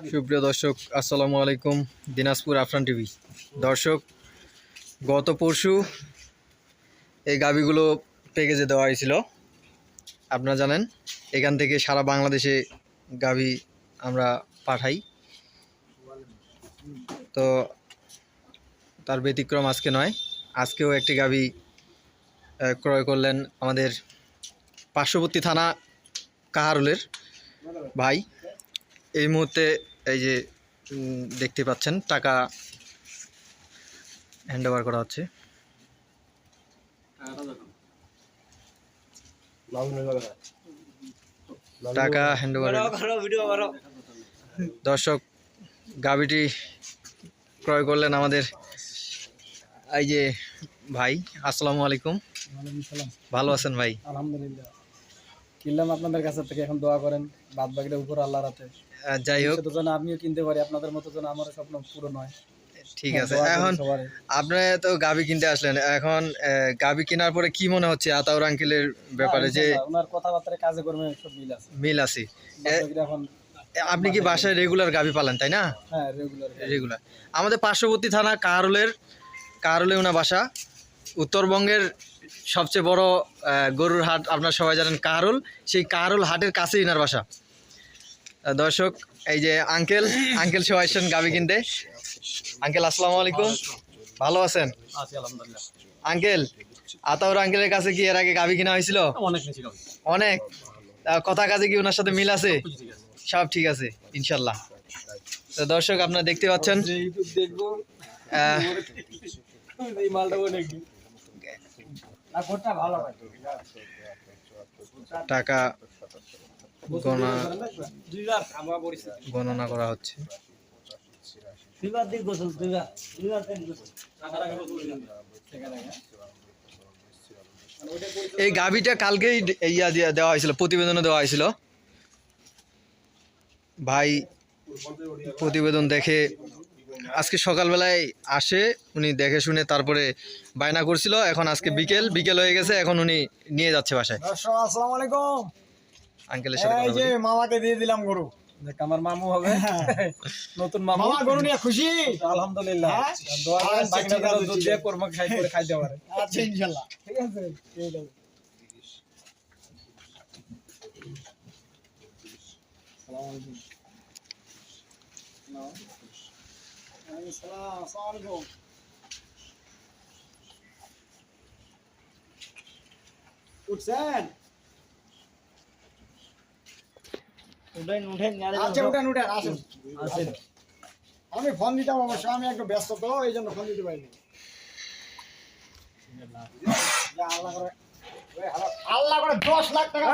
সুপ্রিয় দর্শক, আসসালামু আলাইকুম। দিনাজপুর আফরান টিভি দর্শক, গত পরশু এই গাভীগুলো প্যাকেজে দেওয়া হয়েছিল। আপনারা জানেন এখান থেকে সারা বাংলাদেশে গাভী আমরা পাঠাই, তো তার ব্যতিক্রম আজকে নয়। আজকেও একটি গাভী ক্রয় করলেন আমাদের পার্শ্ববর্তী থানা কাহারুলের ভাই। এই মুহূর্তে এই যে দেখতে পাচ্ছেন টাকা হ্যান্ড ওভার করা হচ্ছে। টাকা হ্যান্ড ওভার। দর্শক, গাভীটি ক্রয় করলেন আমাদের এই যে ভাই। আসসালামু আলাইকুম। ভালো আছেন ভাই? আলহামদুলিল্লাহ। কিনলাম আপনাদের কাছে থেকে, এখন দোয়া করেন বাদ বাকিটা উপর আল্লাহর হাতে। যাই হোক, যেন আমিও কিনতে পারি আপনাদের মতো, যেন আমার স্বপ্ন পূরণ হয়। ঠিক আছে। এখন আপনি তো গাভী কিনতে আসলেন, এখন গাভী কেনার পরে কি মনে হচ্ছে আতাউর আঙ্কেলের ব্যাপারে? যে ওনার কথাবার্তায় কাজে কর্মে সব মিল আছে। এখন আপনি কি বাসায় রেগুলার গাভী পালেন, তাই না? হ্যাঁ, রেগুলার। আমাদের পার্শ্ববর্তী থানা কাহারুলে ওনার বাসা। উত্তরবঙ্গের সবচেয়ে বড় গরুর হাট আপনারা সবাই জানেন কাহারুল, সেই কাহারুল হাটের কাছেই এনার বাসা। দর্শক, এই যে আঙ্কেল সহ আসছেন গাভী কিনতে। আঙ্কেল আসসালামু আলাইকুম, ভালো আছেন? আলহামদুলিল্লাহ। আঙ্কেল, আতাউর আঙ্কেলের কাছে কি এর আগে গাভী কিনা হয়েছিল? অনেক। কথা কাজে কি ওনার সাথে মিল আছে? সব ঠিক আছে ইনশাল্লাহ। তো দর্শক, আপনারা দেখতে পাচ্ছেন টাকা গণনা করা হচ্ছে। এই গাভীটা কালকেই দেওয়া হয়েছিল, প্রতিবেদনে দেওয়া হয়েছিল। ভাই প্রতিবেদন দেখে আজকে সকালবেলায় আসে, উনি দেখে শুনে তারপরে বায়না করছিল। এখন আজকে বিকেল হয়ে গেছে, এখন উনি নিয়ে যাচ্ছে বাসায়। আসসালামু আলাইকুম। আঙ্কেলের সাথে এই যে মামাকে দিয়ে দিলাম গরু, দেখ আমার মামু হবে, নতুন মামা। গরু নিয়ে খুশি? আলহামদুলিল্লাহ। দোয়া করেন বাকিটা যেন দুধ দিয়ে কোরমা খাইতে পারে। আচ্ছা ইনশাআল্লাহ, ঠিক আছে। আসসালামু আলাইকুম। আসসালামু আলাইকুম। উঠছেন? উঠেন, আসেন। আমি ফোন দিতাম অবশ্য, আমি একটু ব্যস্ত তো, এই জন্য ফোন দিতে পারিনি। আল্লাহ করে 10 লাখ টাকা।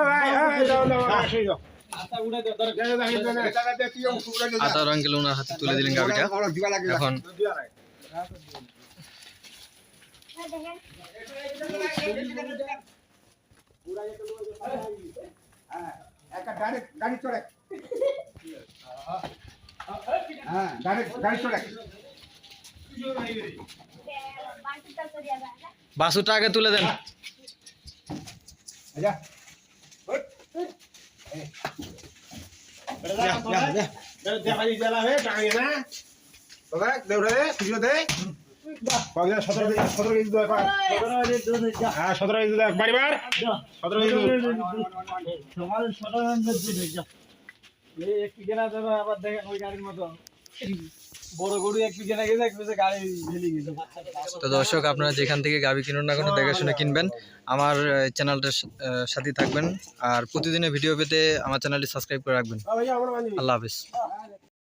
আতাউর আঙ্কেল ওনার হাতে তুলে দিলেন গাভীটা। এখন বাসুটা আগে তুলে দেন। আবার দেখেন ওই গাড়ির মতো বড় গরু একটু কেনা গেছে, এক পিছে গাড়ি ঢেলে গেছে। তো দর্শক, আপনারা যেখান থেকে গাভী কিনুন না কেন দেখে শুনে কিনবেন। আমার চ্যানেলটার সাথে থাকবেন, আর প্রতিদিনের ভিডিও পেতে আমার চ্যানেলটি সাবস্ক্রাইব করে রাখবেন। আল্লাহ হাফিজ।